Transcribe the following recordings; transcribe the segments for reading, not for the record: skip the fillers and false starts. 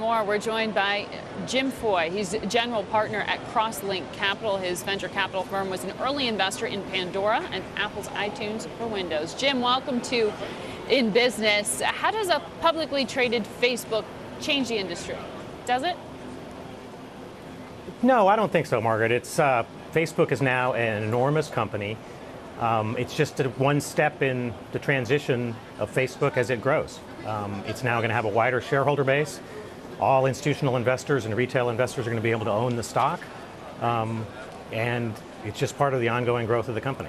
more. We're joined by Jim Foy. He's general partner at Crosslink Capital. His venture capital firm was an early investor in Pandora and Apple's iTunes for Windows. Jim, welcome to In Business. How does a publicly traded Facebook change the industry? Does it? No, I don't think so, Margaret. Facebook is now an enormous company. It's just one step in the transition of Facebook as it grows. It's now going to have a wider shareholder base. All institutional investors and retail investors are going to be able to own the stock. And it's just part of the ongoing growth of the company.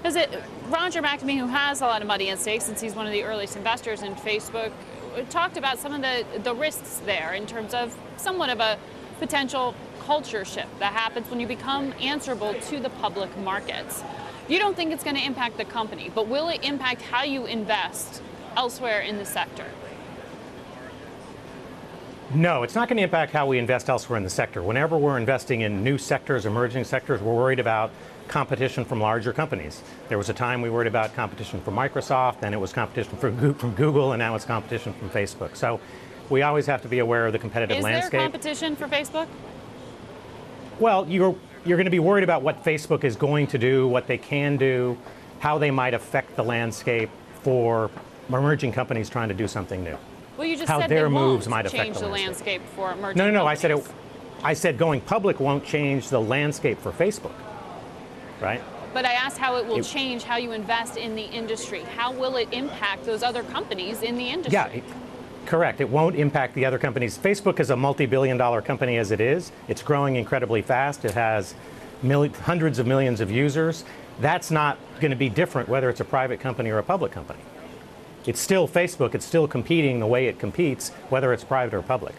Is it Roger McNamee, who has a lot of money at stake since he's one of the earliest investors in Facebook, talked about some of the risks there in terms of somewhat of a potential culture shift that happens when you become answerable to the public markets. You don't think it's going to impact the company, but will it impact how you invest elsewhere in the sector? No, it's not going to impact how we invest elsewhere in the sector. Whenever we're investing in new sectors, emerging sectors, we're worried about competition from larger companies. There was a time we worried about competition from Microsoft, then it was competition from Google, and now it's competition from Facebook. So we always have to be aware of the competitive landscape. Is there competition for Facebook? Well, you're going to be worried about what Facebook is going to do, what they can do, how they might affect the landscape for emerging companies trying to do something new. Well, you just how said their they moves won't might affect change the landscape for emerging No, companies. I said going public won't change the landscape for Facebook, right? But I asked how it will change how you invest in the industry. How will it impact those other companies in the industry? Yeah, correct. It won't impact the other companies. Facebook is a multi-billion-dollar company as it is. It's growing incredibly fast. It has hundreds of millions of users. That's not going to be different whether it's a private company or a public company. It's still Facebook. It's still competing the way it competes, whether it's private or public.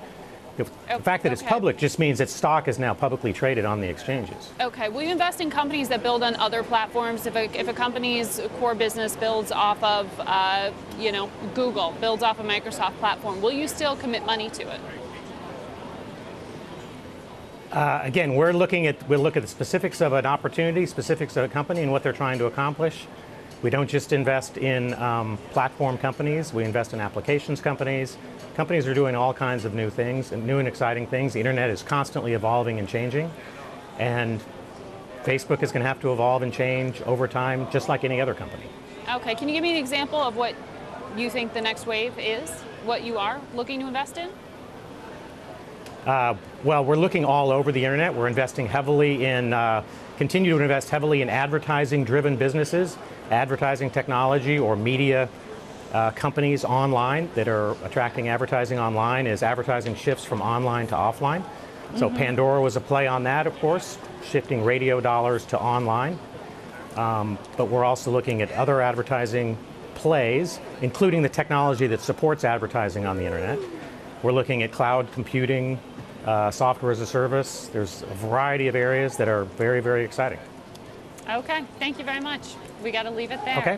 The fact that it's public just means its stock is now publicly traded on the exchanges. Okay. Will you invest in companies that build on other platforms? If a company's core business builds off of, Google, builds off a Microsoft platform, will you still commit money to it? Again, we'll look at the specifics of an opportunity, specifics of a company, and what they're trying to accomplish. We don't just invest in platform companies. We invest in applications companies. Companies are doing all kinds of new things, and new and exciting things. The internet is constantly evolving and changing, and Facebook is going to have to evolve and change over time, just like any other company. Okay, can you give me an example of what you think the next wave is, what you are looking to invest in? Well, we're looking all over the internet. We're investing heavily in, continue to invest heavily in advertising-driven businesses, advertising technology or media companies online that are attracting advertising online as advertising shifts from online to offline. So Pandora was a play on that, of course, shifting radio dollars to online. But we're also looking at other advertising plays, including the technology that supports advertising on the internet. We're looking at cloud computing, software as a service. There's a variety of areas that are very, very exciting. Okay, thank you very much. We got to leave it there. Okay.